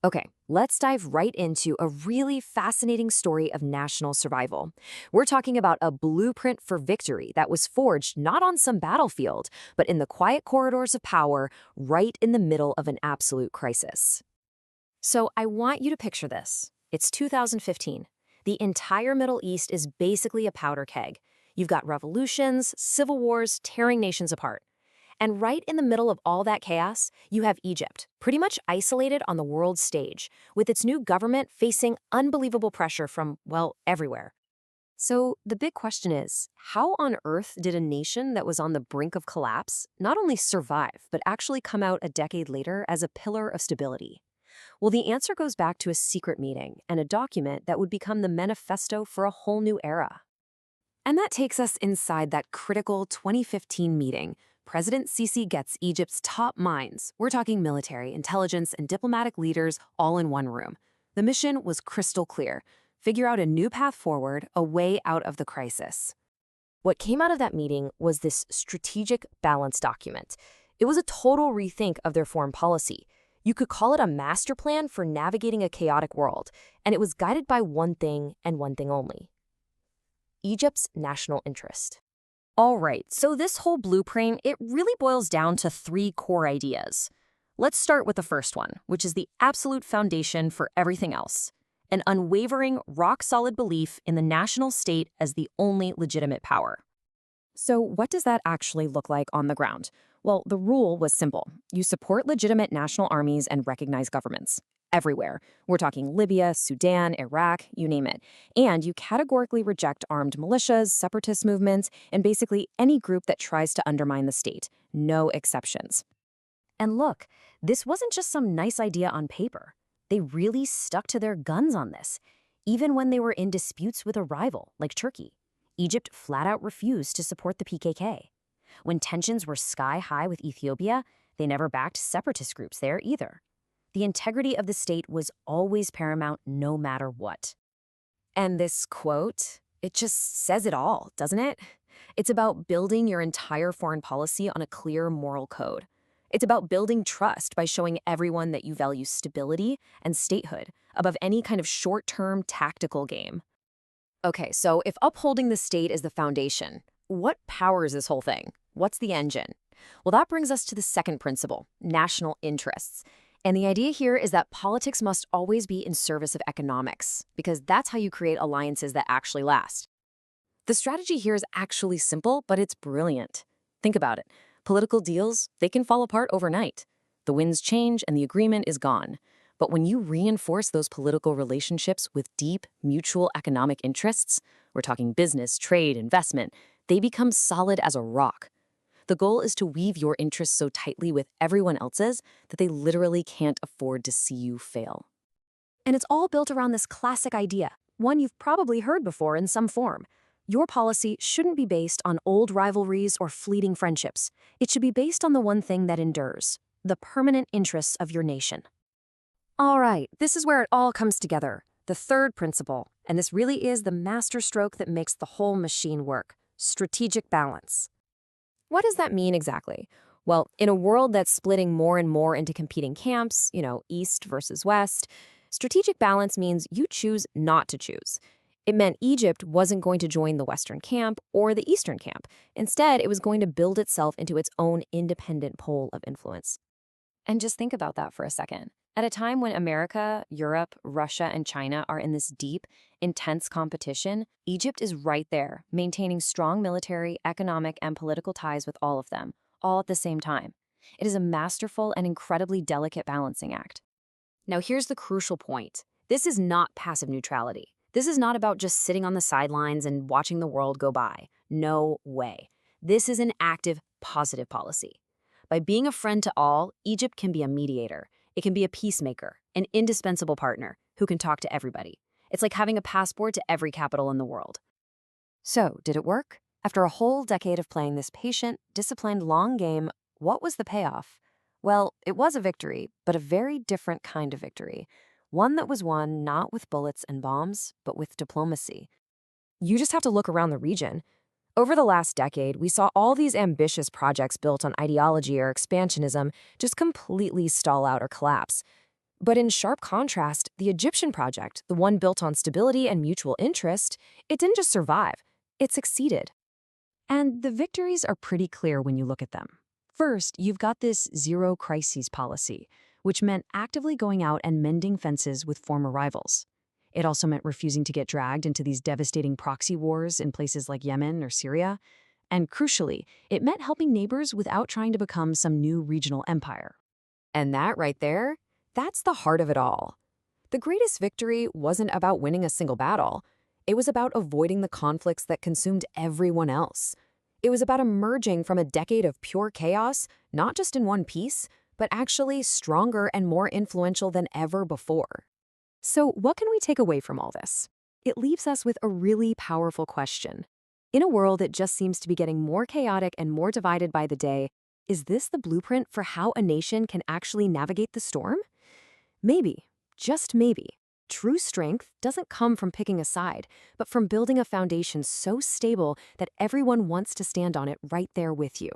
Okay, let's dive right into a really fascinating story of national survival. We're talking about a blueprint for victory that was forged not on some battlefield, but in the quiet corridors of power, right in the middle of an absolute crisis. So I want you to picture this. It's 2015. The entire Middle East is basically a powder keg. You've got revolutions, civil wars tearing nations apart. And right in the middle of all that chaos, you have Egypt, pretty much isolated on the world stage, with its new government facing unbelievable pressure from, well, everywhere. So the big question is, how on earth did a nation that was on the brink of collapse not only survive, but actually come out a decade later as a pillar of stability? Well, the answer goes back to a secret meeting and a document that would become the manifesto for a whole new era. And that takes us inside that critical 2015 meeting. President Sisi gets Egypt's top minds. We're talking military, intelligence, and diplomatic leaders all in one room. The mission was crystal clear: figure out a new path forward, a way out of the crisis. What came out of that meeting was this strategic balance document. It was a total rethink of their foreign policy. You could call it a master plan for navigating a chaotic world, and it was guided by one thing and one thing only: Egypt's national interest. All right, so this whole blueprint, it really boils down to three core ideas. Let's start with the first one, which is the absolute foundation for everything else: an unwavering, rock-solid belief in the national state as the only legitimate power. So what does that actually look like on the ground? Well, the rule was simple. You support legitimate national armies and recognized governments. Everywhere. We're talking Libya, Sudan, Iraq, you name it. And you categorically reject armed militias, separatist movements, and basically any group that tries to undermine the state. No exceptions. And look, this wasn't just some nice idea on paper. They really stuck to their guns on this, even when they were in disputes with a rival, like Turkey. Egypt flat out refused to support the PKK. When tensions were sky high with Ethiopia, they never backed separatist groups there either. The integrity of the state was always paramount no matter what. And this quote, it just says it all, doesn't it? It's about building your entire foreign policy on a clear moral code. It's about building trust by showing everyone that you value stability and statehood above any kind of short-term tactical game. Okay, so if upholding the state is the foundation, what powers this whole thing? What's the engine? Well, that brings us to the second principle: national interests. And the idea here is that politics must always be in service of economics, because that's how you create alliances that actually last. The strategy here is actually simple, but it's brilliant. Think about it. Political deals, they can fall apart overnight. The winds change and the agreement is gone. But when you reinforce those political relationships with deep, mutual economic interests, we're talking business, trade, investment, they become solid as a rock. The goal is to weave your interests so tightly with everyone else's that they literally can't afford to see you fail. And it's all built around this classic idea, one you've probably heard before in some form. Your policy shouldn't be based on old rivalries or fleeting friendships. It should be based on the one thing that endures: the permanent interests of your nation. All right, this is where it all comes together. The third principle, and this really is the masterstroke that makes the whole machine work: strategic balance. What does that mean exactly? Well, in a world that's splitting more and more into competing camps, East versus West, strategic balance means you choose not to choose. It meant Egypt wasn't going to join the Western camp or the Eastern camp. Instead, it was going to build itself into its own independent pole of influence. And just think about that for a second. At a time when America, Europe, Russia, and China are in this deep, intense competition, Egypt is right there, maintaining strong military, economic, and political ties with all of them, all at the same time. It is a masterful and incredibly delicate balancing act. Now here's the crucial point. This is not passive neutrality. This is not about just sitting on the sidelines and watching the world go by. No way. This is an active, positive policy. By being a friend to all, Egypt can be a mediator. It can be a peacemaker, an indispensable partner who can talk to everybody. It's like having a passport to every capital in the world. So, did it work? After a whole decade of playing this patient, disciplined, long game, what was the payoff? Well, it was a victory, but a very different kind of victory. One that was won not with bullets and bombs, but with diplomacy. You just have to look around the region. Over the last decade, we saw all these ambitious projects built on ideology or expansionism just completely stall out or collapse. But in sharp contrast, the Egyptian project, the one built on stability and mutual interest, it didn't just survive, it succeeded. And the victories are pretty clear when you look at them. First, you've got this zero crises policy, which meant actively going out and mending fences with former rivals. It also meant refusing to get dragged into these devastating proxy wars in places like Yemen or Syria. And crucially, it meant helping neighbors without trying to become some new regional empire. And that right there, that's the heart of it all. The greatest victory wasn't about winning a single battle. It was about avoiding the conflicts that consumed everyone else. It was about emerging from a decade of pure chaos, not just in one piece, but actually stronger and more influential than ever before. So what can we take away from all this? It leaves us with a really powerful question. In a world that just seems to be getting more chaotic and more divided by the day, is this the blueprint for how a nation can actually navigate the storm? Maybe, just maybe. True strength doesn't come from picking a side, but from building a foundation so stable that everyone wants to stand on it right there with you.